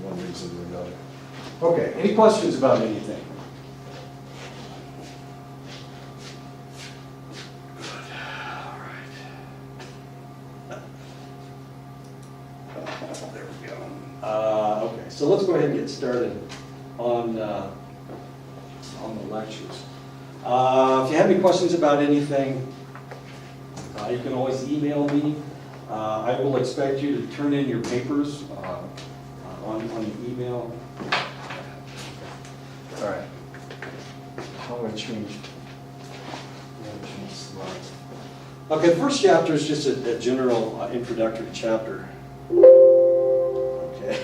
one reason or another. Okay, any questions about anything? There we go. Okay, so let's go ahead and get started on the lectures. If you have any questions about anything, you can always email me. I will expect you to turn in your papers on the email. All right. How do I change? Slides. Okay, the first chapter is just a general introductory chapter. Okay.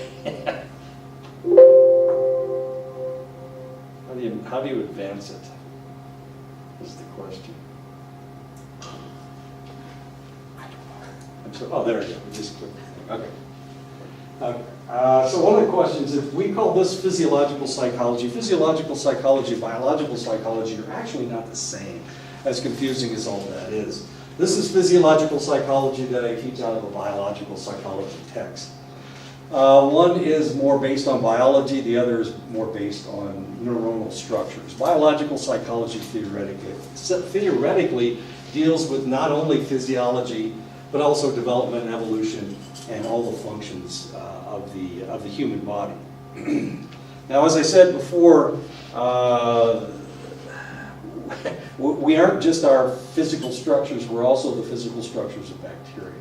How do you advance it? Is the question. I'm sorry. Oh, there we go. We just clicked. Okay. So one of the questions, if we call this physiological psychology, biological psychology are actually not the same, as confusing as all that is. This is physiological psychology that I teach out of a biological psychology text. One is more based on biology, the other is more based on neuronal structures. Biological psychology theoretically deals with not only physiology, but also development and evolution and all the functions of the human body. Now, as I said before, we aren't just our physical structures, we're also the physical structures of bacteria.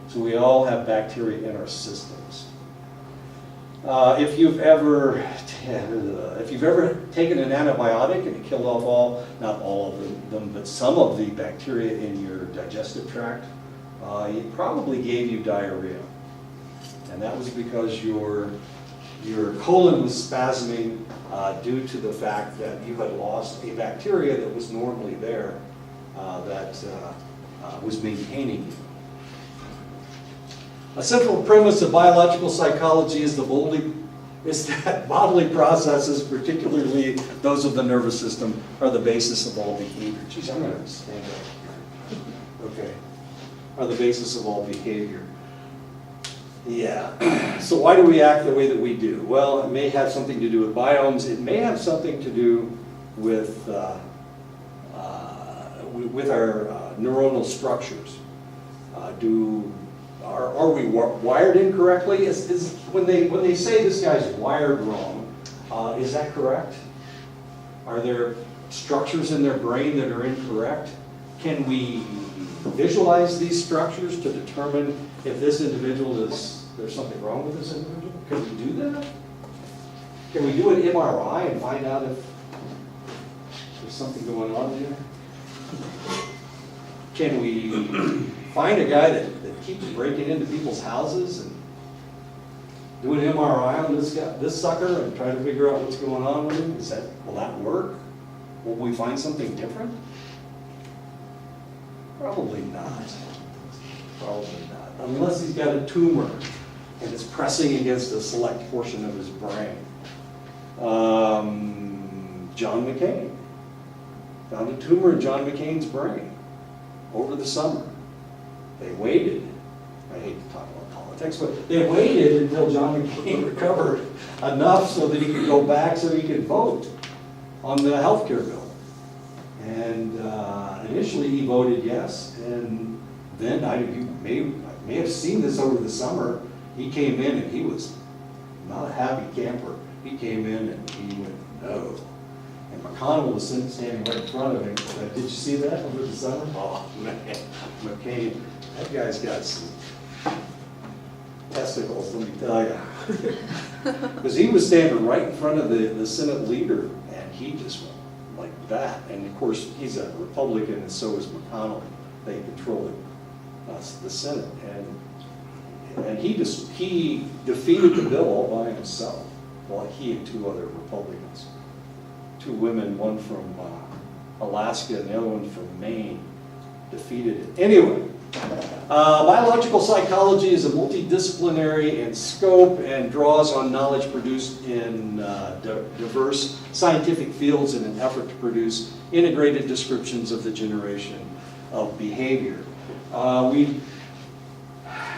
So we all have bacteria in our systems. If you've ever taken an antibiotic and it killed off not all of them, but some of the bacteria in your digestive tract, it probably gave you diarrhea. And that was because your colon was spasming due to the fact that you had lost a bacteria that was normally there that was maintaining you. A central premise of biological psychology is that bodily processes, particularly those of the nervous system, are the basis of all behavior. Geez, I'm going to stand up here. Okay. Are the basis of all behavior. Yeah. So why do we act the way that we do? Well, it may have something to do with biomes. It may have something to do with our neuronal structures. Are we wired incorrectly? When they say this guy's wired wrong, is that correct? Are there structures in their brain that are incorrect? Can we visualize these structures to determine if this individual there's something wrong with this individual? Can we do that? Can we do an MRI and find out if there's something going on there? Can we find a guy that keeps breaking into people's houses and do an MRI on this sucker and try to figure out what's going on with him? Will that work? Will we find something different? Probably not. Probably not. Unless he's got a tumor and it's pressing against a select portion of his brain. John McCain found a tumor in John McCain's brain over the summer. They waited. I hate to talk about politics, but they waited until John McCain recovered enough so that he could go back so he could vote on the health care bill. And initially he voted yes, and then you may have seen this over the summer. He came in and he was not a happy camper. He came in and he went no. And McConnell was standing right in front of him. Did you see that over the summer? Oh man, McCain, that guy's got some testicles, let me tell you. Because he was standing right in front of the Senate leader, and he just went like that. And of course, he's a Republican, and so is McConnell. They control the Senate, and he defeated the bill all by himself. Well, he and two other Republicans, two women, one from Alaska and the other one from Maine, defeated it. Anyway. Biological psychology is a multidisciplinary in scope and draws on knowledge produced in diverse scientific fields in an effort to produce integrated descriptions of the generation of behavior.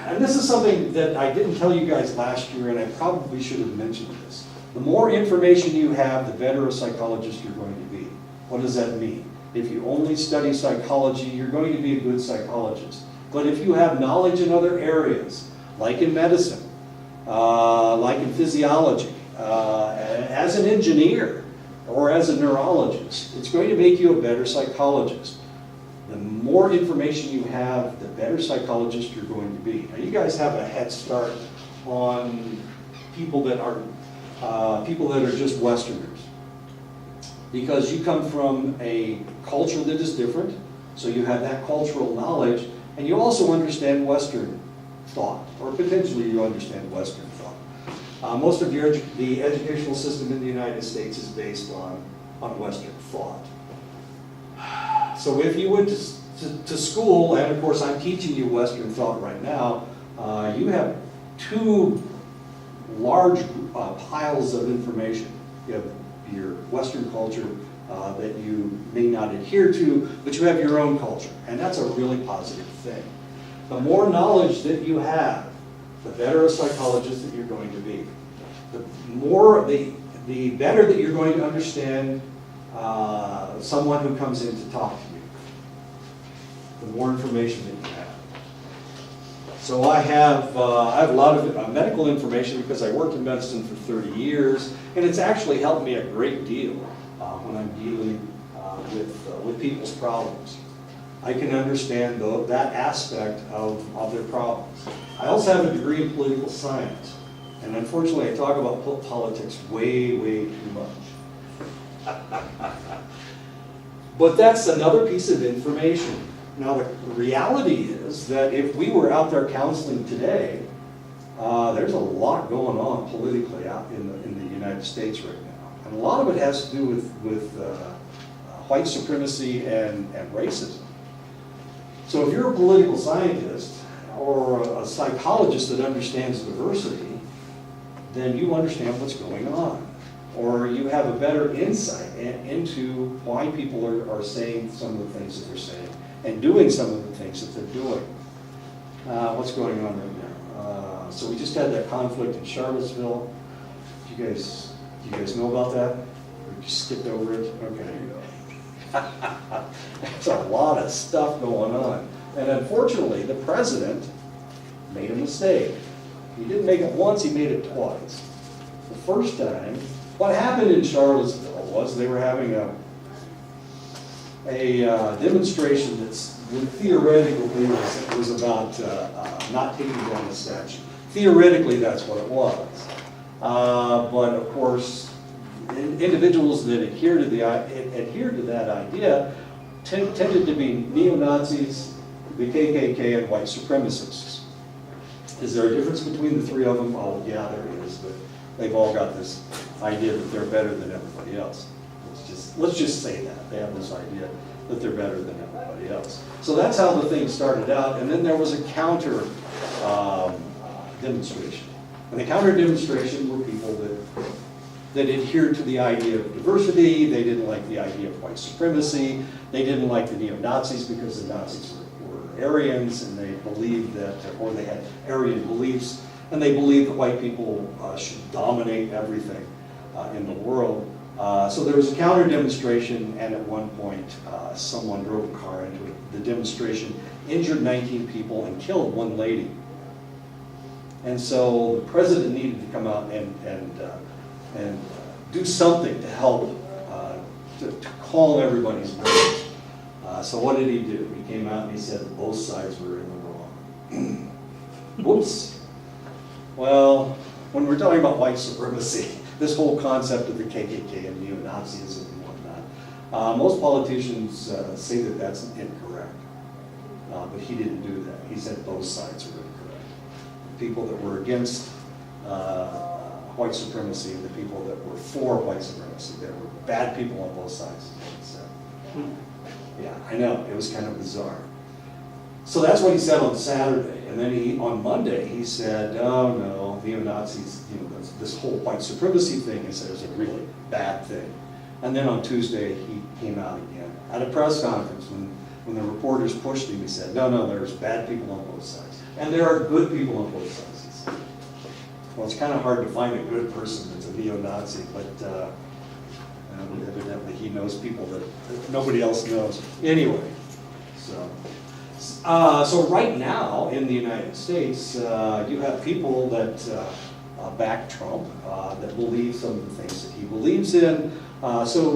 and this is something that I didn't tell you guys last year, and I probably should have mentioned this. The more information you have, the better a psychologist you're going to be. What does that mean? If you only study psychology, you're going to be a good psychologist. But if you have knowledge in other areas, like in medicine, like in physiology, as an engineer, or as a neurologist, it's going to make you a better psychologist. The more information you have, the better psychologist you're going to be. Now, you guys have a head start on people that are just Westerners, because you come from a culture that is different, so you have that cultural knowledge, and you also understand Western thought, or potentially you understand Western thought. Most of the educational system in the United States is based on Western thought. So if you went to school, and of course I'm teaching you Western thought right now, you have two large piles of information. You have your Western culture that you may not adhere to, but you have your own culture, and that's a really positive thing. The more knowledge that you have, the better a psychologist that you're going to be. The better that you're going to understand someone who comes in to talk to you. The more information that you have. So I have a lot of medical information because I worked in medicine for 30 years, and it's actually helped me a great deal when I'm dealing with people's problems. I can understand that aspect of their problems. I also have a degree in political science, and unfortunately I talk about politics way, way too much. But that's another piece of information. Now the reality is that if we were out there counseling today, there's a lot going on politically out in the United States right now. And a lot of it has to do with white supremacy and racism. So if you're a political scientist or a psychologist that understands diversity, then you understand what's going on. Or you have a better insight into why people are saying some of the things that they're saying and doing some of the things that they're doing. What's going on right now? So we just had that conflict in Charlottesville. Do you guys know about that? Or you skipped over it? Okay. There's a lot of stuff going on. And unfortunately, the president made a mistake. He didn't make it once, he made it twice. The first time, what happened in Charlottesville was they were having a demonstration that's theoretically was about not taking down the statue. Theoretically, that's what it was. But of course, individuals that adhere to that idea tended to be neo-Nazis, the KKK, and white supremacists. Is there a difference between the three of them? Oh, yeah, there is, but they've all got this idea that they're better than everybody else. Let's just say that. They have this idea that they're better than everybody else. So that's how the thing started out, and then there was a counter demonstration. And the counter demonstration were people that adhered to the idea of diversity. They didn't like the idea of white supremacy. They didn't like the neo-Nazis because the Nazis were Aryans, and they believed that, or they had Aryan beliefs, and they believed that white people should dominate everything in the world. So there was a counter demonstration, and at one point someone drove a car into it. The demonstration injured 19 people and killed one lady. And so the president needed to come out and do something to help to calm everybody's nerves. So what did he do? He came out and he said both sides were in the wrong. Whoops. Well, when we're talking about white supremacy, this whole concept of the KKK and neo-Nazism and whatnot, most politicians say that that's incorrect. But he didn't do that. He said both sides were incorrect. The people that were against white supremacy and the people that were for white supremacy, there were bad people on both sides. Yeah, I know, it was kind of bizarre. So that's what he said on Saturday, and then on Monday he said, oh no, neo-Nazis, this whole white supremacy thing is a really bad thing. And then on Tuesday he came out again at a press conference when the reporters pushed him. He said, no, there's bad people on both sides. And there are good people on both sides. Well, it's kind of hard to find a good person that's a neo-Nazi, but evidently he knows people that nobody else knows. Anyway, so right now in the United States, you have people that back Trump, that believe some of the things that he believes in. So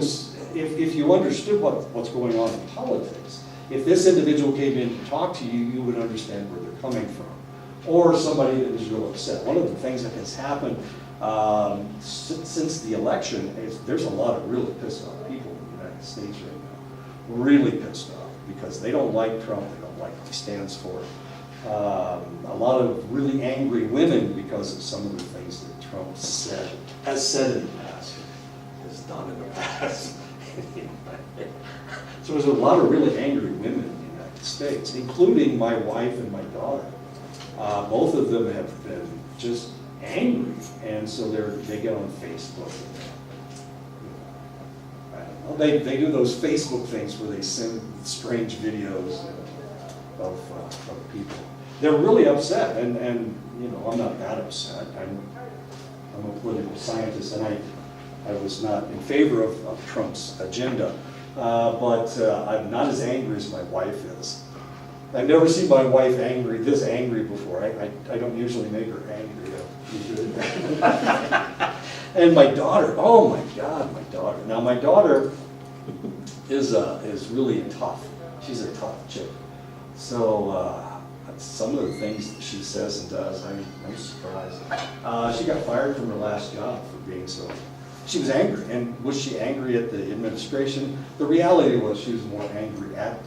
if you understood what's going on in politics, if this individual came in to talk to you, you would understand where they're coming from. Or somebody that is real upset. One of the things that has happened since the election is there's a lot of really pissed off people in the United States right now. Really pissed off because they don't like Trump, they don't like what he stands for. A lot of really angry women because of some of the things that Trump has said in the past, has done in the past. So there's a lot of really angry women in the United States, including my wife and my daughter. Both of them have been just angry, and so they get on Facebook. I don't know, they do those Facebook things where they send strange videos of people. They're really upset, and you know, I'm not that upset. I'm a political scientist, and I was not in favor of Trump's agenda, but I'm not as angry as my wife is. I've never seen my wife this angry before. I don't usually make her angry. And my daughter, oh my God, my daughter. Now my daughter is really tough. She's a tough chick. So some of the things that she says and does, I'm surprised. She got fired from her last job for being so. She was angry, and was she angry at the administration? The reality was she was more angry at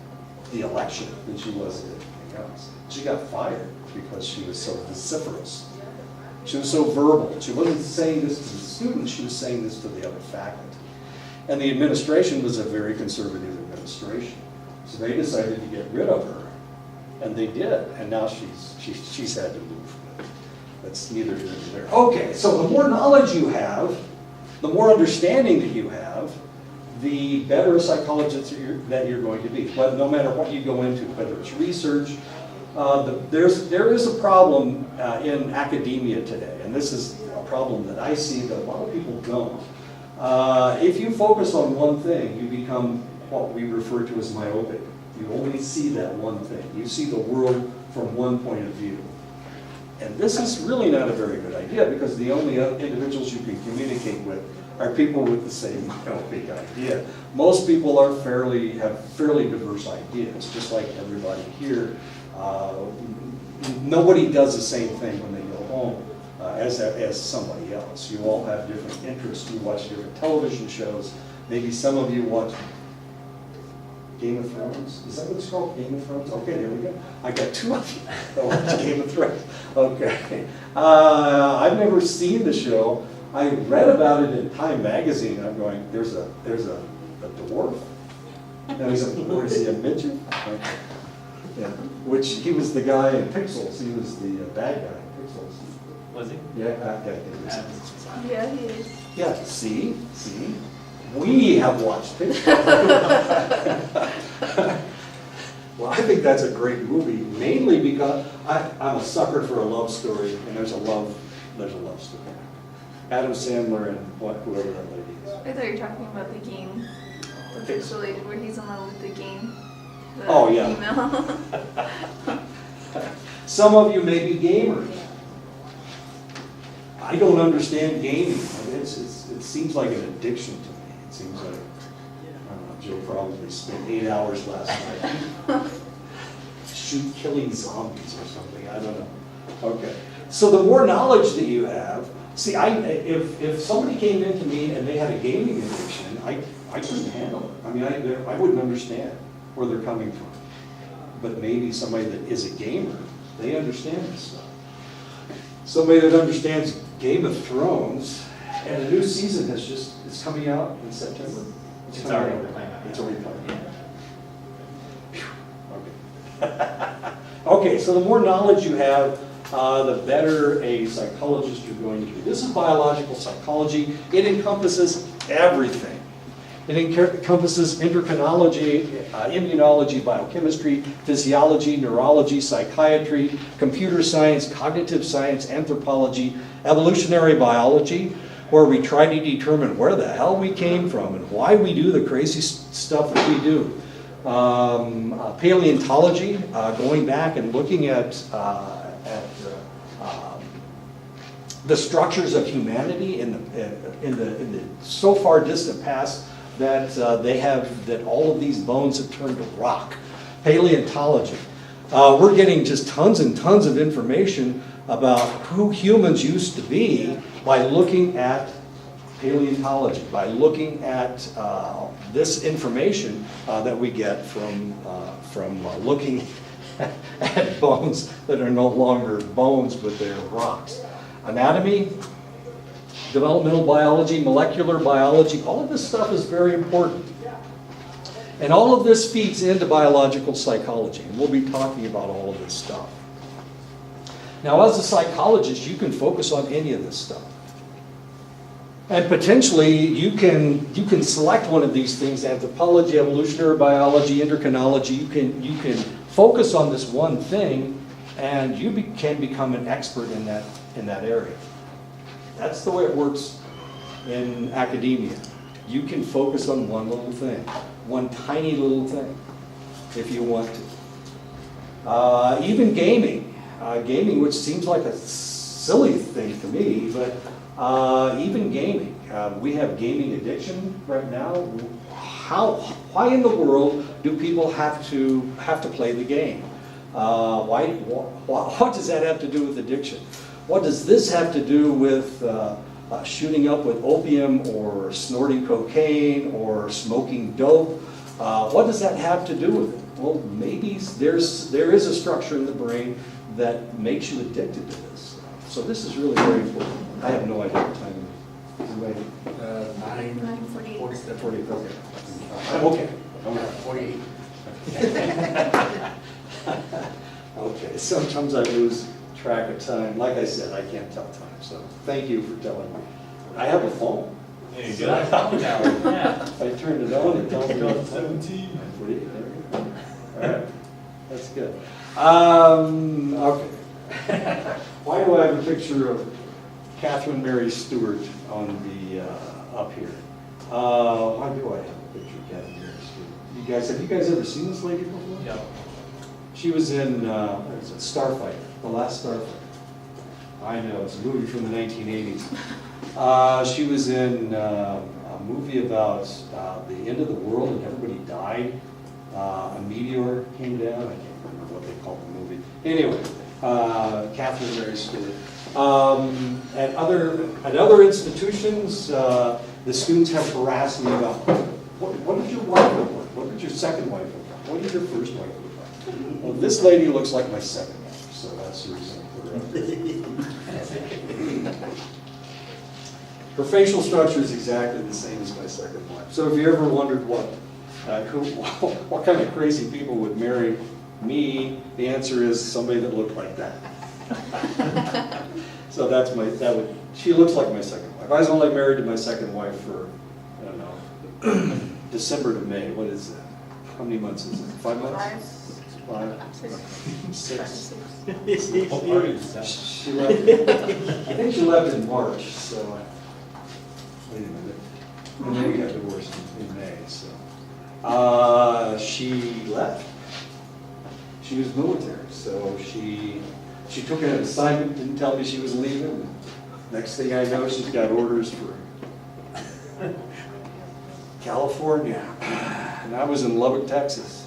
the election than she was at anything else. She got fired because she was so vociferous. She was so verbal. She wasn't saying this to the students, she was saying this to the other faculty. And the administration was a very conservative administration. So they decided to get rid of her, and they did. And now she's had to move. That's neither here nor there. Okay, so the more knowledge you have, the more understanding that you have, the better a psychologist that you're going to be. But no matter what you go into, whether it's research, there is a problem in academia today, and this is a problem that I see that a lot of people don't. If you focus on one thing, you become what we refer to as myopic. You only see that one thing. You see the world from one point of view. And this is really not a very good idea, because the only individuals you can communicate with are people with the same myopic idea. Most people have fairly diverse ideas, just like everybody here. Nobody does the same thing when they go home as somebody else. You all have different interests. You watch different television shows. Maybe some of you watch Game of Thrones. Is that what it's called? Game of Thrones? Okay, there we go. I got two of you that watch Game of Thrones. Okay. I've never seen the show. I read about it in Time magazine. I'm going, there's a dwarf. Now is he a midget? Okay. Yeah. Which he was the guy in Pixels. He was the bad guy in Pixels. Was he? Yeah, bad guy in Pixels. Yeah, he is. Yeah. See. We have watched Pixels. Well, I think that's a great movie, mainly because I'm a sucker for a love story, and there's a love story. Adam Sandler and whoever that lady is. I thought you were talking about the game, the Pixelated, where he's in love with the game. The Oh, yeah. Female. Some of you may be gamers. I don't understand gaming. It seems like an addiction to me. It seems like, I don't know, Joe probably spent 8 hours last night killing zombies or something. I don't know. Okay. So the more knowledge that you have, see, if somebody came into me and they had a gaming addiction, I couldn't handle it. I mean, I wouldn't understand where they're coming from. But maybe somebody that is a gamer, they understand this stuff. Somebody that understands Game of Thrones, and a new season it's coming out in September. It's already playing out. It's already playing out. Okay. Okay, so the more knowledge you have, the better a psychologist you're going to be. This is biological psychology. It encompasses everything. It encompasses endocrinology, immunology, biochemistry, physiology, neurology, psychiatry, computer science, cognitive science, anthropology, evolutionary biology, where we try to determine where the hell we came from and why we do the crazy stuff that we do. Paleontology, going back and looking at the structures of humanity in the so far distant past that that all of these bones have turned to rock. Paleontology. We're getting just tons and tons of information about who humans used to be by looking at paleontology, by looking at this information that we get from looking at bones that are no longer bones, but they're rocks. Anatomy, developmental biology, molecular biology, all of this stuff is very important. And all of this feeds into biological psychology, and we'll be talking about all of this stuff. Now, as a psychologist, you can focus on any of this stuff. And potentially, you can select one of these things: anthropology, evolutionary biology, endocrinology. You can focus on this one thing, and you can become an expert in that area. That's the way it works in academia. You can focus on one little thing, one tiny little thing, if you want to. Even gaming, which seems like a silly thing to me, but even gaming. We have gaming addiction right now. Why in the world do people have to play the game? What does that have to do with addiction? What does this have to do with shooting up with opium or snorting cocaine or smoking dope? What does that have to do with it? Well, maybe there is a structure in the brain that makes you addicted to this. So this is really very important. I have no idea what time it is. 9:48. 40, okay. I'm okay. I'm 48. Okay, sometimes I lose track of time. Like I said, I can't tell time, so thank you for telling me. I have a phone. There you go. Yeah. If I turned it on, it tells me Go what 17. 48, there we go. All right, that's good. Okay. Why do I have a picture of Catherine Mary Stewart on the up here? Why do I have a picture of Catherine Mary Stewart? Have you guys ever seen this lady before? No. She was in what is it, Starfighter, The Last Starfighter. I know, it's a movie from the 1980s. She was in a movie about the end of the world and everybody died. A meteor came down. I can't remember what they called the movie. Anyway, Catherine Mary Stewart. At other institutions, the students have harassed me about what did your wife look like? What did your second wife look like? What did your first wife look like? Well, this lady looks like my second wife, so that's the reason I put her up there. Her facial structure is exactly the same as my second wife. So if you ever wondered what kind of crazy people would marry me, the answer is somebody that looked like that. So she looks like my second wife. I was only married to my second wife for, I don't know, December to May. What is that? How many months is it? 5 months? 5? 6. What party is that? She left. I think she left in March. So wait a minute. And then we got divorced in May. So she left. She was military, so she took an assignment, didn't tell me she was leaving. Next thing I know, she's got orders for California. And I was in Lubbock, Texas.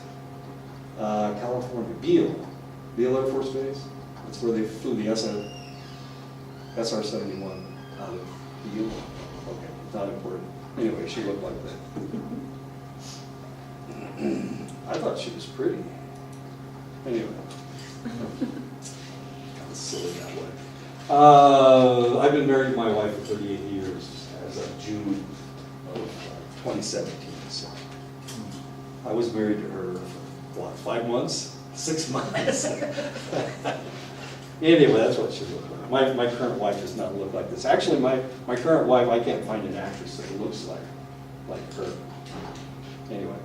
California, Beale Air Force Base. That's where they flew the SR-71 out of Beale. Okay, not important. Anyway, she looked like that. I thought she was pretty. Anyway. Kind of silly that way. I've been married to my wife for 38 years as of June of 2017. So I was married to her for, what, 5 months? 6 months? Anyway, that's what she looked like. My current wife does not look like this. Actually, my current wife, I can't find an actress that looks like her. Anyway,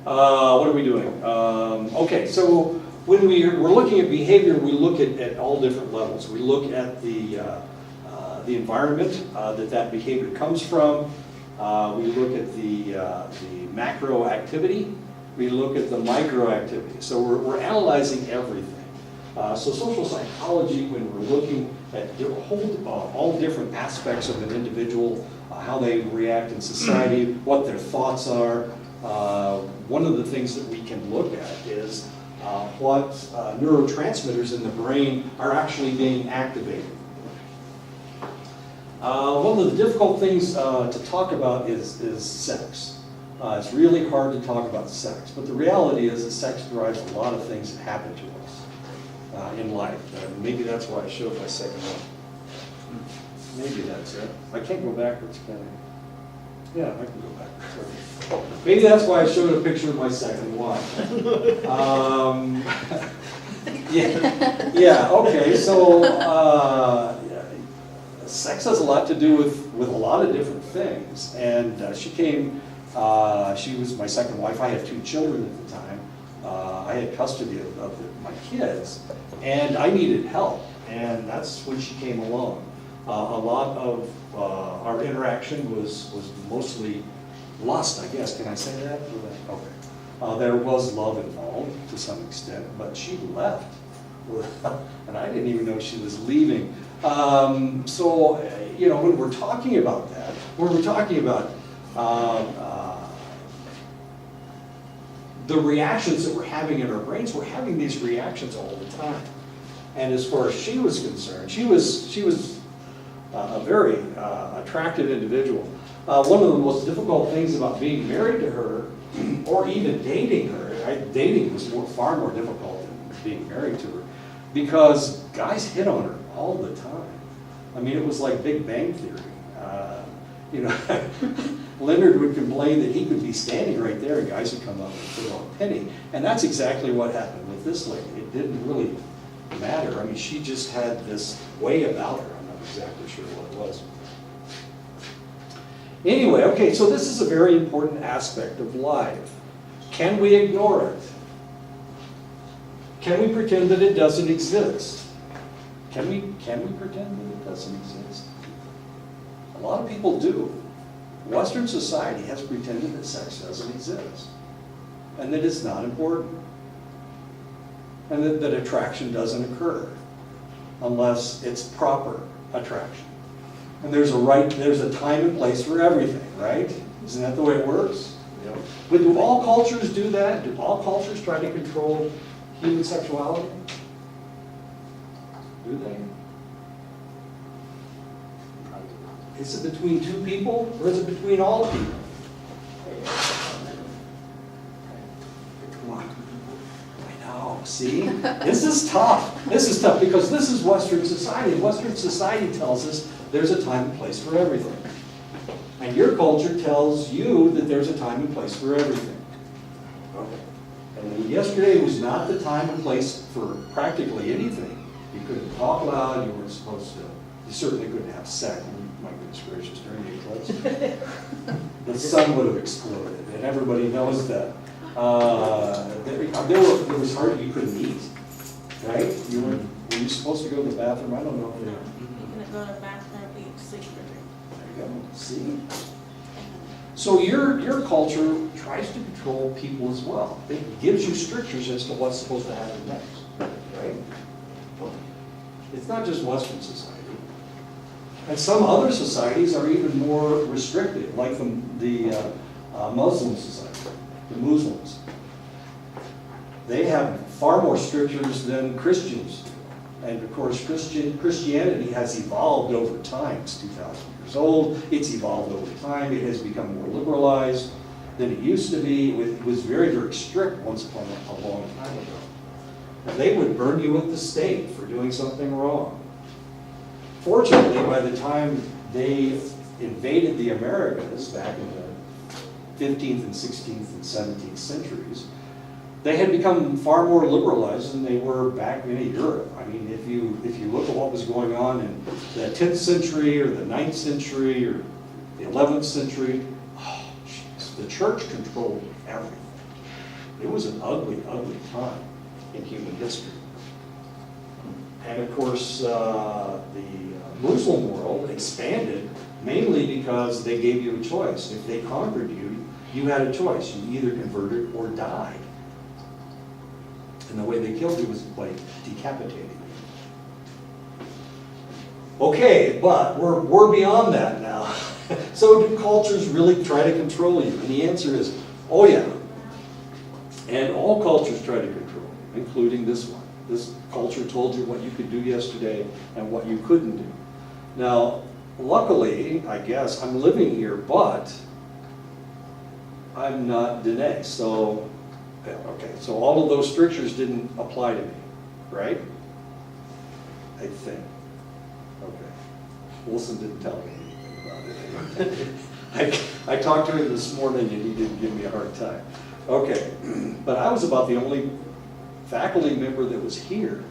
what are we doing? Okay, so when we're looking at behavior, we look at all different levels. We look at the environment that behavior comes from. We look at the macro activity. We look at the micro activity. So we're analyzing everything. So social psychology, when we're looking at all different aspects of an individual, how they react in society, what their thoughts are, one of the things that we can look at is what neurotransmitters in the brain are actually being activated. One of the difficult things to talk about is sex. It's really hard to talk about sex, but the reality is that sex drives a lot of things that happen to us in life. Maybe that's why I showed my second one. Maybe that's it. I can't go backwards, can I? Yeah, I can go backwards. Maybe that's why I showed a picture of my second wife. Yeah, okay, so sex has a lot to do with a lot of different things. And she was my second wife. I had 2 children at the time. I had custody of my kids, and I needed help, and that's when she came along. A lot of our interaction was mostly lust, I guess. Can I say that? Okay. There was love involved to some extent, but she left, and I didn't even know she was leaving. So, when we're talking about that, when we're talking about the reactions that we're having in our brains, we're having these reactions all the time. And as far as she was concerned, she was a very attractive individual. One of the most difficult things about being married to her, or even dating her, dating was far more difficult than being married to her, because guys hit on her all the time. I mean, it was like Big Bang Theory. Leonard would complain that he could be standing right there and guys would come up and put on a penny. And that's exactly what happened with this lady. It didn't really matter. I mean, she just had this way about her. I'm not exactly sure what it was. Anyway, okay, so this is a very important aspect of life. Can we ignore it? Can we pretend that it doesn't exist? Can we pretend that it doesn't exist? A lot of people do. Western society has pretended that sex doesn't exist, and that it's not important, and that attraction doesn't occur unless it's proper attraction. And there's a time and place for everything, right? Isn't that the way it works? Yep. But do all cultures do that? Do all cultures try to control human sexuality? Do they? Is it between 2 people, or is it between all people? Come on. I know, see? This is tough. This is tough because this is Western society. Western society tells us there's a time and place for everything. And your culture tells you that there's a time and place for everything. Okay. And yesterday was not the time and place for practically anything. You couldn't talk loud, you weren't supposed to, you certainly couldn't have sex. My goodness gracious, during the eclipse, the sun would have exploded, and everybody knows that. There was hardly, you couldn't eat, right? Were you supposed to go to the bathroom? I don't know. You couldn't go to the bathroom, eat secretly. There you go, see? So your culture tries to control people as well. It gives you strictures as to what's supposed to happen next, right? It's not just Western society. And some other societies are even more restrictive, like the Muslim society, the Muslims. They have far more strictures than Christians do. And of course, Christianity has evolved over time. It's 2,000 years old. It's evolved over time. It has become more liberalized than it used to be. It was very, very strict once upon a long time ago. And they would burn you at the stake for doing something wrong. Fortunately, by the time they invaded the Americas back in the 15th and 16th and 17th centuries, they had become far more liberalized than they were back in Europe. I mean, if you look at what was going on in the 10th century or the 9th century or the 11th century, oh, geez, the church controlled everything. It was an ugly, ugly time in human history. And of course, the Muslim world expanded mainly because they gave you a choice. If they conquered you, you had a choice. You either converted or died. And the way they killed you was by decapitating you. Okay, but we're beyond that now. So do cultures really try to control you? And the answer is, oh yeah. And all cultures try to control you, including this one. This culture told you what you could do yesterday and what you couldn't do. Now, luckily, I guess, I'm living here, but I'm not Diné. So, yeah, okay, so all of those strictures didn't apply to me, right? I think. Okay. Wilson didn't tell me anything about it. I talked to him this morning and he didn't give me a hard time. Okay, but I was about the only faculty member that was here.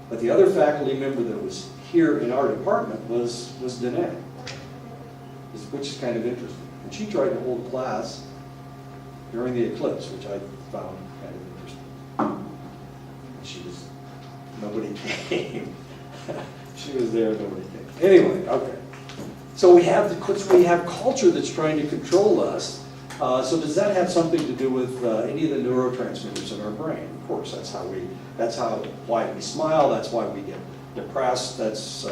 But the other faculty member that was here in our department was Diné, which is kind of interesting. And she tried to hold class during the eclipse, which I found kind of interesting. Nobody came. She was there, nobody came. Anyway, okay. So we have culture that's trying to control us. So does that have something to do with any of the neurotransmitters in our brain? Of course, why we smile, that's why we get depressed, that's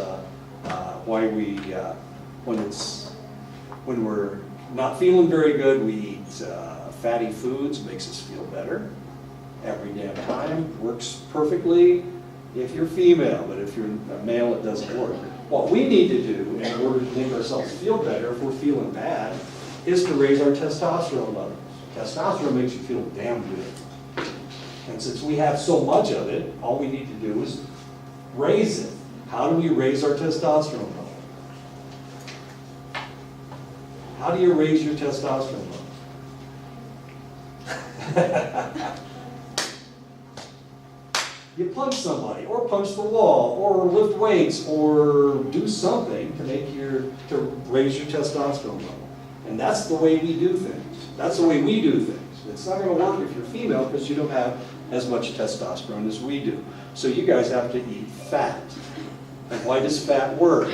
why we, when we're not feeling very good, we eat fatty foods, makes us feel better every damn time, works perfectly if you're female, but if you're a male, it doesn't work. What we need to do in order to make ourselves feel better if we're feeling bad is to raise our testosterone levels. Testosterone makes you feel damn good. And since we have so much of it, all we need to do is raise it. How do we raise our testosterone level? How do you raise your testosterone level? You punch somebody, or punch the wall, or lift weights, or do something to raise your testosterone level. And that's the way we do things. That's the way we do things. It's not going to work if you're female because you don't have as much testosterone as we do. So you guys have to eat fat. And why does fat work?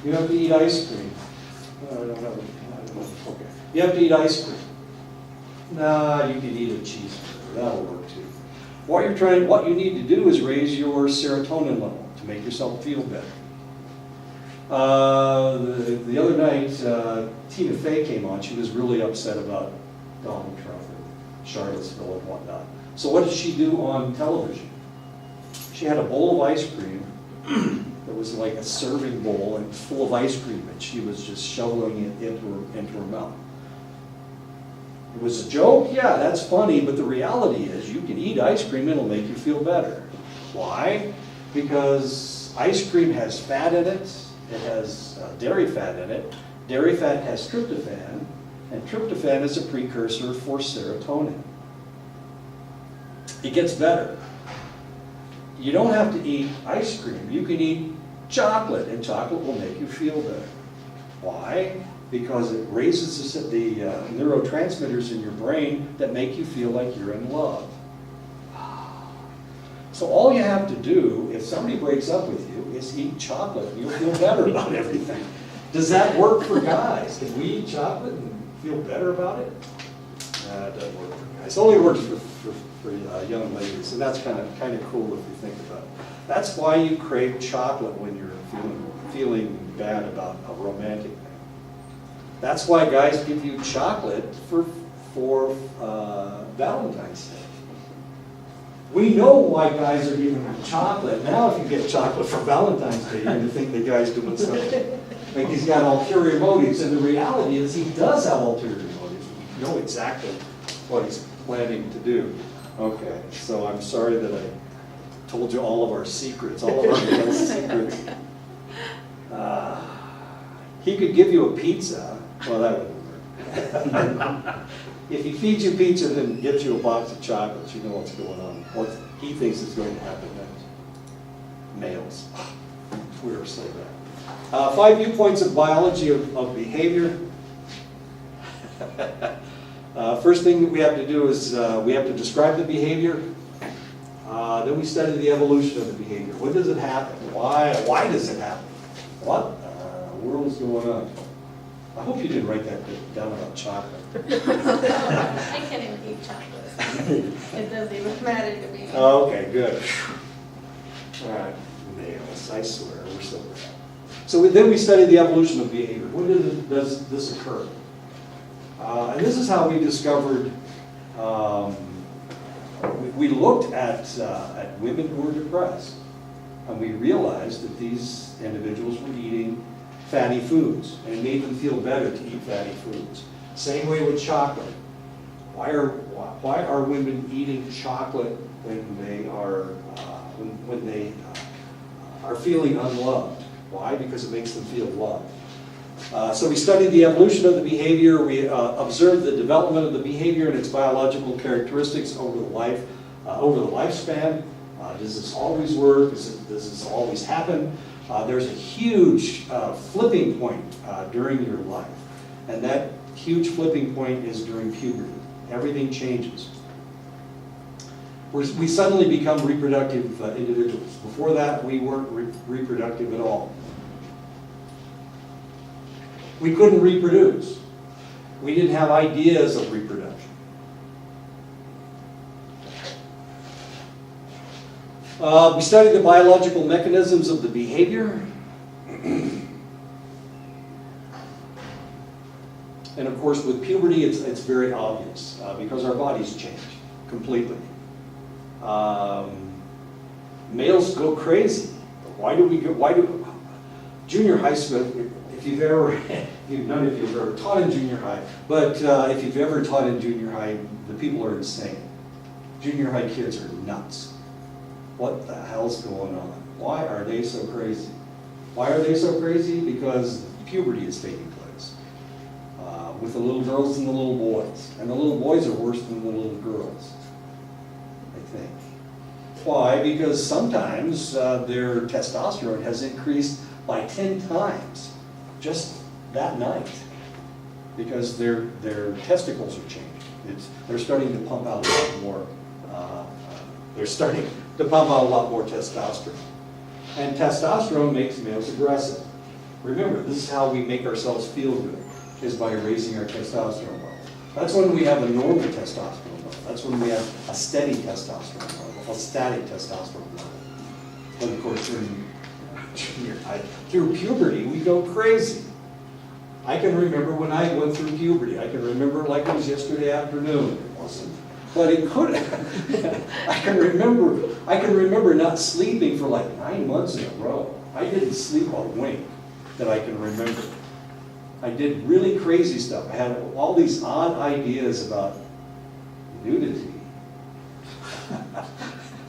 You have to eat ice cream. I don't know. Okay. You have to eat ice cream. Nah, you can eat a cheeseburger. That'll work too. What you need to do is raise your serotonin level to make yourself feel better. The other night, Tina Fey came on. She was really upset about Donald Trump and Charlottesville and whatnot. So what did she do on television? She had a bowl of ice cream that was like a serving bowl and full of ice cream, and she was just shoveling it into her mouth. It was a joke? Yeah, that's funny, but the reality is you can eat ice cream, it'll make you feel better. Why? Because ice cream has fat in it. It has dairy fat in it. Dairy fat has tryptophan, and tryptophan is a precursor for serotonin. It gets better. You don't have to eat ice cream. You can eat chocolate, and chocolate will make you feel better. Why? Because it raises the neurotransmitters in your brain that make you feel like you're in love. So all you have to do, if somebody breaks up with you, is eat chocolate and you'll feel better about everything. Does that work for guys? Can we eat chocolate and feel better about it? Nah, it doesn't work for guys. It only works for young ladies, and that's kind of cool if you think about it. That's why you crave chocolate when you're feeling bad about a romantic thing. That's why guys give you chocolate for Valentine's Day. We know why guys are giving you chocolate. Now if you get chocolate for Valentine's Day, you're going to think the guy's doing something. Like he's got ulterior motives. And the reality is he does have ulterior motives. We know exactly what he's planning to do. Okay, so I'm sorry that I told you all of our secrets, all of our men's secrets. He could give you a pizza. Well, that wouldn't work. If he feeds you pizza and then gives you a box of chocolates, you know what's going on. What he thinks is going to happen next. Males. We are so bad. 5 viewpoints of biology of behavior. First thing that we have to do is we have to describe the behavior. Then we study the evolution of the behavior. When does it happen? Why does it happen? What world is going on? I hope you didn't write that down about chocolate. I can't even eat chocolate. It doesn't even matter to me. Okay, good. All right, nails, I swear, we're so bad. So then we study the evolution of behavior. When does this occur? And this is how we discovered, we looked at women who were depressed, and we realized that these individuals were eating fatty foods, and it made them feel better to eat fatty foods. Same way with chocolate. Why are women eating chocolate when they are feeling unloved? Why? Because it makes them feel loved. So we studied the evolution of the behavior. We observed the development of the behavior and its biological characteristics over the lifespan. Does this always work? Does this always happen? There's a huge flipping point during your life, and that huge flipping point is during puberty. Everything changes. We suddenly become reproductive individuals. Before that, we weren't reproductive at all. We couldn't reproduce. We didn't have ideas of reproduction. We studied the biological mechanisms of the behavior. And of course, with puberty, it's very obvious because our bodies change completely. Males go crazy. Junior high school, if you've ever, none of you have ever taught in junior high, but if you've ever taught in junior high, the people are insane. Junior high kids are nuts. What the hell's going on? Why are they so crazy? Why are they so crazy? Because puberty is taking place with the little girls and the little boys. And the little boys are worse than the little girls, I think. Why? Because sometimes their testosterone has increased by 10 times just that night because their testicles are changed. They're starting to pump out a lot more. They're starting to pump out a lot more testosterone. And testosterone makes males aggressive. Remember, this is how we make ourselves feel good, is by raising our testosterone level. That's when we have a normal testosterone level. That's when we have a steady testosterone level, a static testosterone level. But of course, through puberty, we go crazy. I can remember when I went through puberty. I can remember it like it was yesterday afternoon. It wasn't. But it could have. I can remember not sleeping for like 9 months in a row. I didn't sleep a wink that I can remember. I did really crazy stuff. I had all these odd ideas about nudity.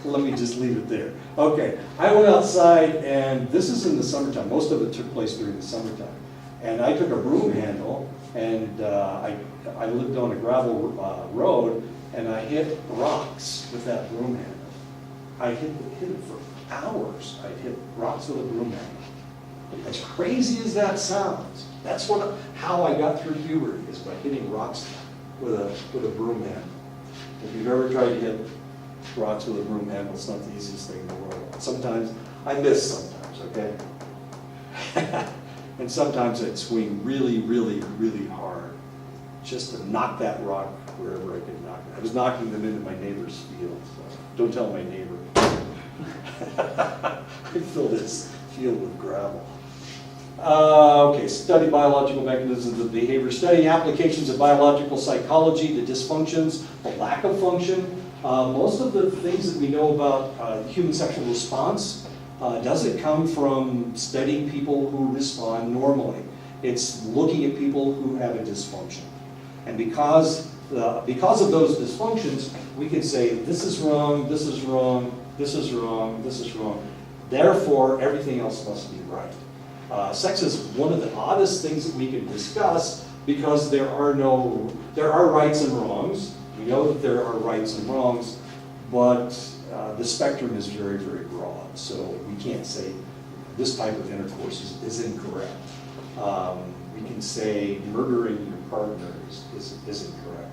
Let me just leave it there. Okay, I went outside, and this is in the summertime. Most of it took place during the summertime. And I took a broom handle, and I lived on a gravel road, and I hit rocks with that broom handle. I hit it for hours. I hit rocks with a broom handle. As crazy as that sounds, that's how I got through puberty, is by hitting rocks with a broom handle. If you've ever tried to hit rocks with a broom handle, it's not the easiest thing in the world. Sometimes, I miss sometimes, okay? And sometimes I'd swing really, really, really hard just to knock that rock wherever I could knock it. I was knocking them into my neighbor's field, so don't tell my neighbor. I fill this field with gravel. Okay, study biological mechanisms of behavior, study applications of biological psychology, the dysfunctions, the lack of function. Most of the things that we know about human sexual response doesn't come from studying people who respond normally. It's looking at people who have a dysfunction. And because of those dysfunctions, we can say, this is wrong, this is wrong, this is wrong, this is wrong. Therefore, everything else must be right. Sex is one of the oddest things that we can discuss because there are rights and wrongs. We know that there are rights and wrongs, but the spectrum is very, very broad. So we can't say this type of intercourse is incorrect. We can say murdering your partner is incorrect.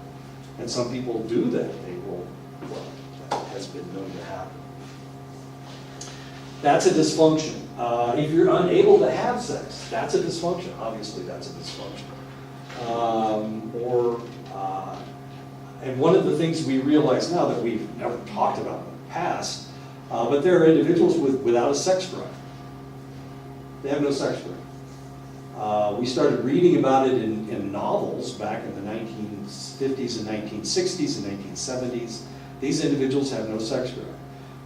And some people do that. They will, well, that has been known to happen. That's a dysfunction. If you're unable to have sex, that's a dysfunction. Obviously, that's a dysfunction. And one of the things we realize now that we've never talked about in the past, but there are individuals without a sex drive. They have no sex drive. We started reading about it in novels back in the 1950s and 1960s and 1970s. These individuals have no sex drive.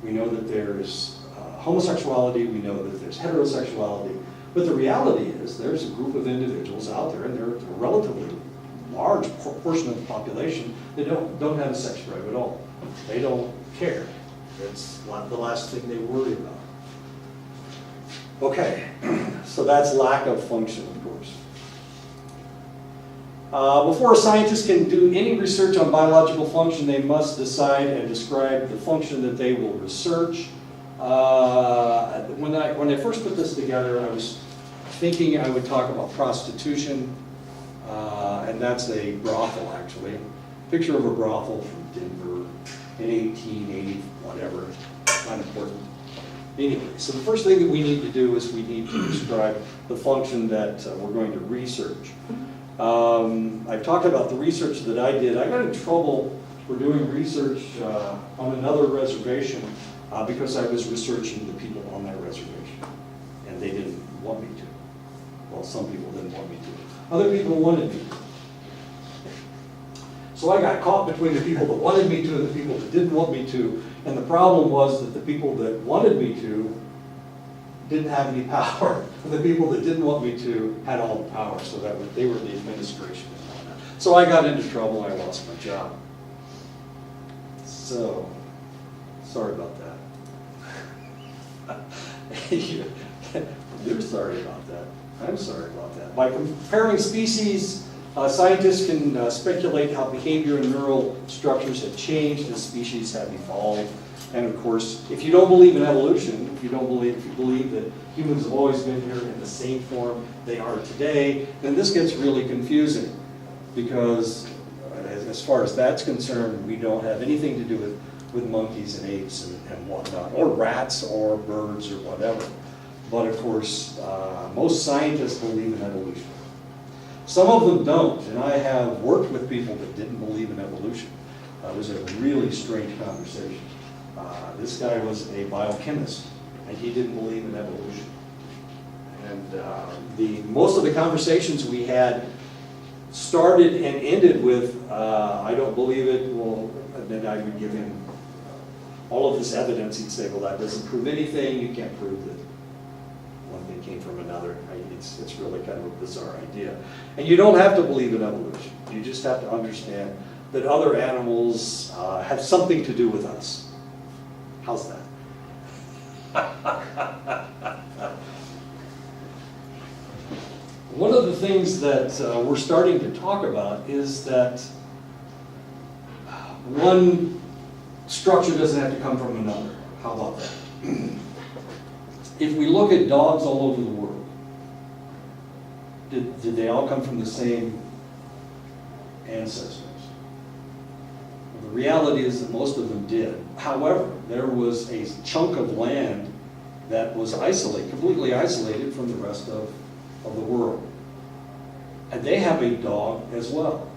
We know that there's homosexuality, we know that there's heterosexuality, but the reality is there's a group of individuals out there, and they're a relatively large portion of the population that don't have a sex drive at all. They don't care. It's not the last thing they worry about. Okay, so that's lack of function, of course. Before a scientist can do any research on biological function, they must decide and describe the function that they will research. When I first put this together, I was thinking I would talk about prostitution, and that's a brothel, actually. Picture of a brothel from Denver in 1880, whatever, not important. Anyway, so the first thing that we need to do is we need to describe the function that we're going to research. I've talked about the research that I did. I got in trouble for doing research on another reservation because I was researching the people on that reservation, and they didn't want me to. Well, some people didn't want me to. Other people wanted me to. So I got caught between the people that wanted me to and the people that didn't want me to, and the problem was that the people that wanted me to didn't have any power. And the people that didn't want me to had all the power, so that they were the administration and all that. So I got into trouble, I lost my job. So, sorry about that. You're sorry about that. I'm sorry about that. By comparing species, scientists can speculate how behavior and neural structures have changed as species have evolved. And of course, if you don't believe in evolution, if you believe that humans have always been here in the same form they are today, then this gets really confusing. Because as far as that's concerned, we don't have anything to do with monkeys and apes and whatnot, or rats or birds or whatever. But of course, most scientists believe in evolution. Some of them don't, and I have worked with people that didn't believe in evolution. It was a really strange conversation. This guy was a biochemist, and he didn't believe in evolution. And most of the conversations we had started and ended with, I don't believe it, well, and then I would give him all of this evidence. He'd say, well, that doesn't prove anything. You can't prove that one thing came from another. It's really kind of a bizarre idea. And you don't have to believe in evolution. You just have to understand that other animals have something to do with us. How's that? One of the things that we're starting to talk about is that one structure doesn't have to come from another. How about that? If we look at dogs all over the world, did they all come from the same ancestors? Well, the reality is that most of them did. However, there was a chunk of land that was isolated, completely isolated from the rest of the world. And they have a dog as well.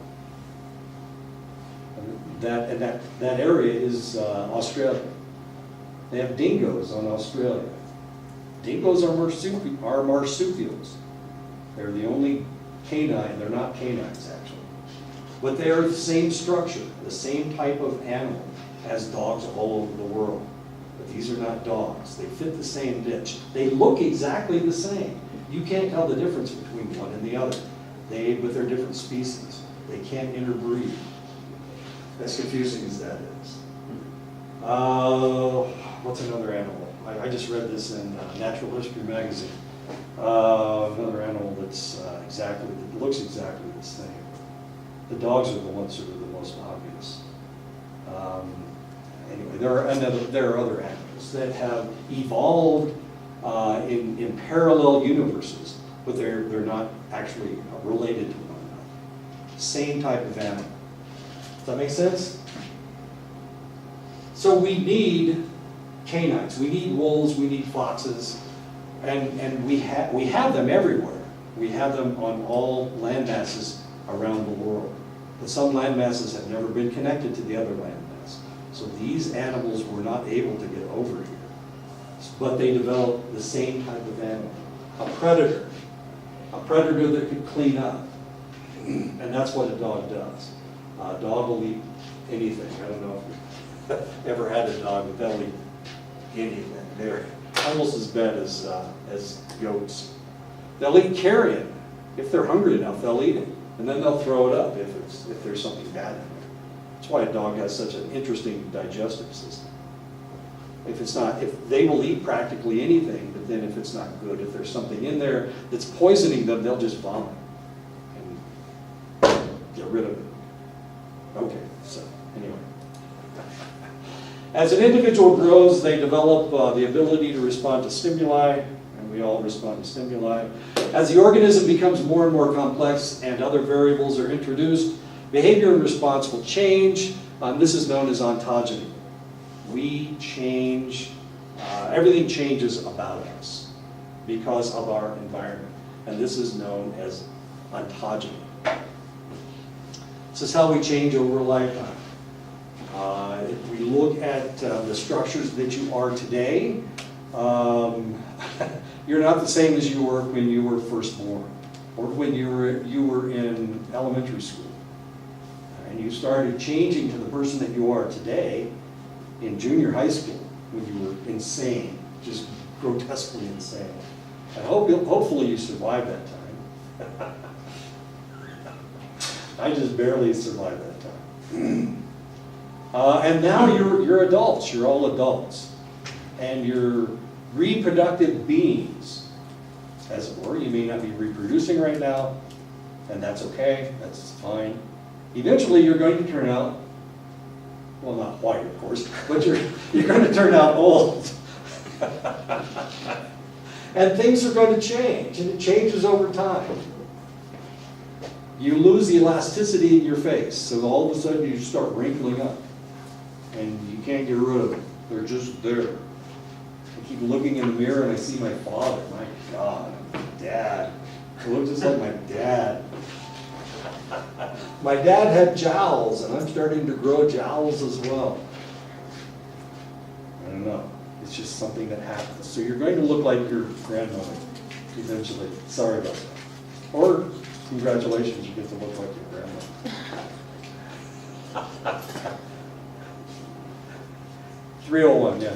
That area is Australia. They have dingoes on Australia. Dingoes are marsupials. They're the only canine, they're not canines actually. But they are the same structure, the same type of animal as dogs all over the world. But these are not dogs. They fit the same niche. They look exactly the same. You can't tell the difference between one and the other. But they're different species. They can't interbreed. As confusing as that is. What's another animal? I just read this in Natural History magazine. Another animal that's looks exactly the same. The dogs are the ones that are the most obvious. Anyway, there are other animals that have evolved in parallel universes, but they're not actually related to one another. Same type of animal. Does that make sense? So we need canines, we need wolves, we need foxes, and we have them everywhere. We have them on all land masses around the world. But some land masses have never been connected to the other land mass. So these animals were not able to get over here. But they developed the same type of animal, a predator that could clean up. And that's what a dog does. A dog will eat anything. I don't know if you've ever had a dog, but they'll eat anything. They're almost as bad as goats. They'll eat carrion. If they're hungry enough, they'll eat it. And then they'll throw it up if there's something bad in there. That's why a dog has such an interesting digestive system. If they will eat practically anything, but then if it's not good, if there's something in there that's poisoning them, they'll just vomit and get rid of it. Okay, so anyway. As an individual grows, they develop the ability to respond to stimuli, and we all respond to stimuli. As the organism becomes more and more complex and other variables are introduced, behavior and response will change. This is known as ontogeny. We change, everything changes about us because of our environment. And this is known as ontogeny. This is how we change over a lifetime. If we look at the structures that you are today, you're not the same as you were when you were first born or when you were in elementary school. And you started changing to the person that you are today in junior high school when you were insane, just grotesquely insane. And hopefully you survived that time. I just barely survived that time. And now you're adults, you're all adults. And you're reproductive beings, as it were. You may not be reproducing right now, and that's okay, that's fine. Eventually you're going to turn out, well, not white, of course, but you're going to turn out old. And things are going to change, and it changes over time. You lose the elasticity in your face, so all of a sudden you start wrinkling up, and you can't get rid of them. They're just there. I keep looking in the mirror and I see my father. My God, my dad. I look just like my dad. My dad had jowls, and I'm starting to grow jowls as well. I don't know. It's just something that happens. So you're going to look like your grandmother eventually. Sorry about that. Or congratulations, you get to look like your grandmother. 301, yeah.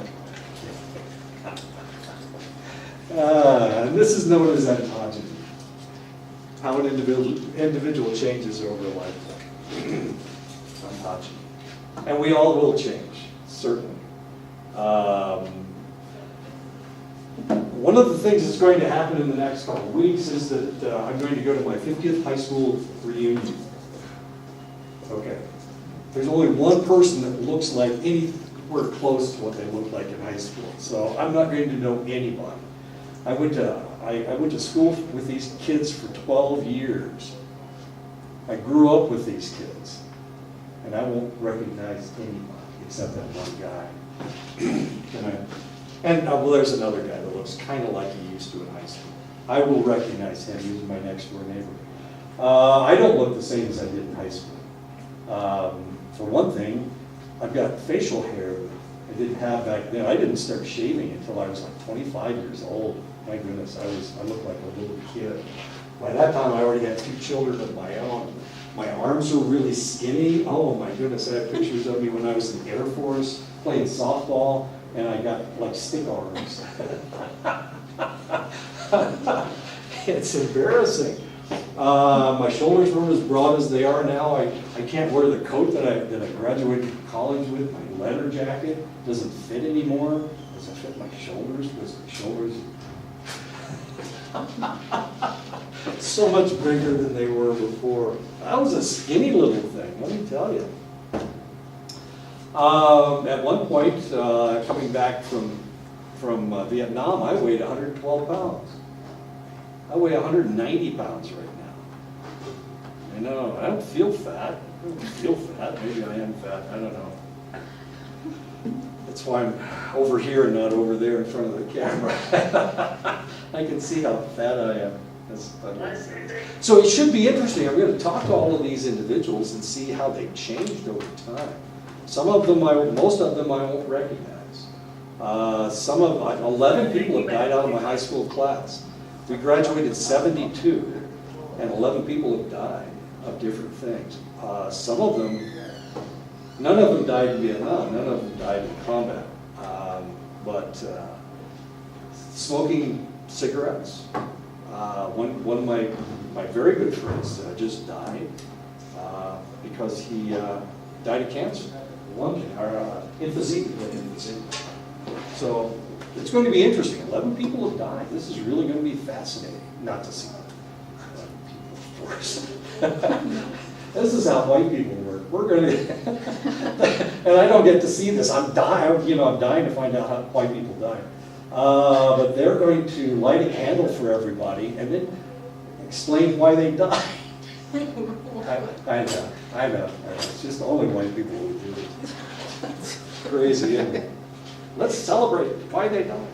And this is known as ontogeny. How an individual changes over a lifetime. Ontogeny. And we all will change, certainly. One of the things that's going to happen in the next couple of weeks is that I'm going to go to my 50th high school reunion. Okay. There's only one person that looks like anywhere close to what they looked like in high school. So I'm not going to know anybody. I went to school with these kids for 12 years. I grew up with these kids. And I won't recognize anybody except that one guy. Well, there's another guy that looks kind of like he used to in high school. I will recognize him. He was my next door neighbor. I don't look the same as I did in high school. For one thing, I've got facial hair that I didn't have back then. I didn't start shaving until I was like 25 years old. My goodness, I looked like a little kid. By that time, I already had 2 children of my own. My arms were really skinny. Oh my goodness, I have pictures of me when I was in the Air Force playing softball, and I got like stick arms. It's embarrassing. My shoulders weren't as broad as they are now. I can't wear the coat that I graduated from college with. My leather jacket doesn't fit anymore. Doesn't fit my shoulders because my shoulders so much bigger than they were before. I was a skinny little thing, let me tell you. At one point, coming back from Vietnam, I weighed 112 pounds. I weigh 190 pounds right now. I know, I don't feel fat. I don't feel fat. Maybe I am fat, I don't know. That's why I'm over here and not over there in front of the camera. I can see how fat I am. So it should be interesting. I'm going to talk to all of these individuals and see how they've changed over time. Some of them, most of them I won't recognize. 11 people have died out of my high school class. We graduated 72, and 11 people have died of different things. Some of them, none of them died in Vietnam, none of them died in combat. But smoking cigarettes. One of my very good friends just died because he died of cancer, lung or emphysema. So it's going to be interesting. 11 people have died. This is really going to be fascinating. Not to see 11 people, of course. This is how white people work. We're going to, and I don't get to see this. I'm dying. I'm dying to find out how white people die. But they're going to light a candle for everybody and then explain why they died. I know. It's just only white people who do it. It's crazy, isn't it? Let's celebrate why they died.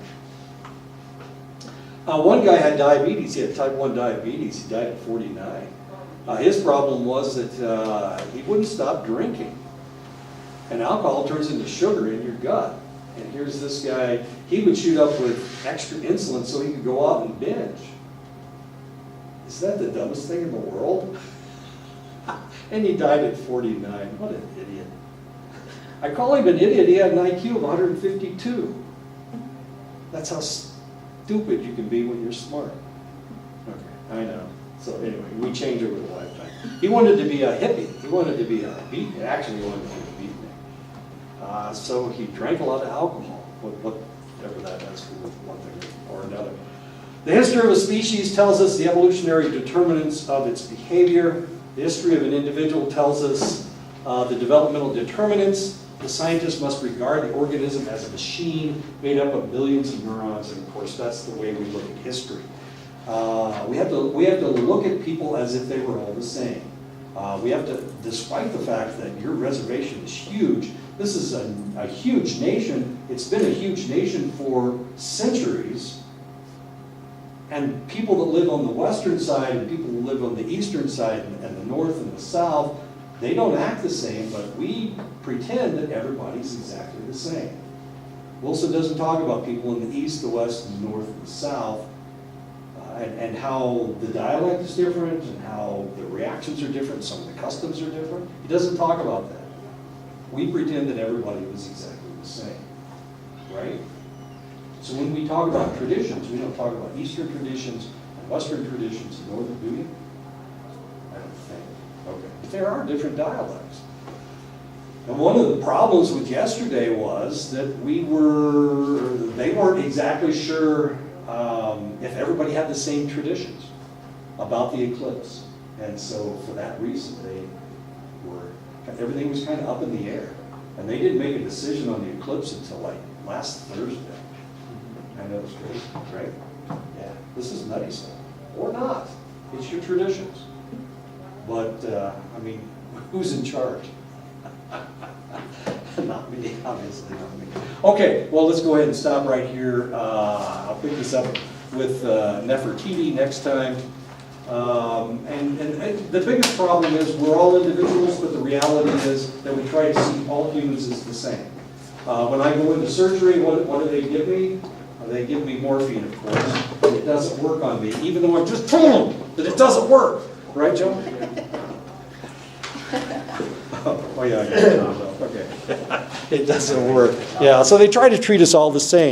One guy had diabetes. He had type 1 diabetes. He died at 49. His problem was that he wouldn't stop drinking. And alcohol turns into sugar in your gut. And here's this guy, he would shoot up with extra insulin so he could go out and binge. Is that the dumbest thing in the world? And he died at 49. What an idiot. I call him an idiot. He had an IQ of 152. That's how stupid you can be when you're smart. Okay, I know. So anyway, we change over the lifetime. He wanted to be a hippie. He wanted to be a beatnik. Actually, he wanted to be a beatnik. So he drank a lot of alcohol, whatever that has to do with one thing or another. The history of a species tells us the evolutionary determinants of its behavior. The history of an individual tells us the developmental determinants. The scientist must regard the organism as a machine made up of billions of neurons, and of course that's the way we look at history. We have to look at people as if they were all the same. We have to, despite the fact that your reservation is huge, this is a huge nation. It's been a huge nation for centuries. And people that live on the western side and people who live on the eastern side and the north and the south, they don't act the same, but we pretend that everybody's exactly the same. Wilson doesn't talk about people in the east, the west, and the north, and the south, and how the dialect is different, and how the reactions are different, some of the customs are different. He doesn't talk about that. We pretend that everybody was exactly the same, right? So when we talk about traditions, we don't talk about Eastern traditions and Western traditions and Northern, do we? I don't think. Okay. But there are different dialects. And one of the problems with yesterday was that they weren't exactly sure if everybody had the same traditions about the eclipse. And so for that reason, everything was kind of up in the air. And they didn't make a decision on the eclipse until like last Thursday. I know it's crazy, right? Yeah, this is nutty stuff. Or not. It's your traditions. But, I mean, who's in charge? Not me, obviously not me. Okay, well, let's go ahead and stop right here. I'll pick this up with Nefertiti next time. And the biggest problem is we're all individuals, but the reality is that we try to see all humans as the same. When I go into surgery, what do they give me? They give me morphine, of course, and it doesn't work on me, even though I just told them that it doesn't work. Right, Joe? Oh yeah, okay. It doesn't work. Yeah, so they try to treat us all the same.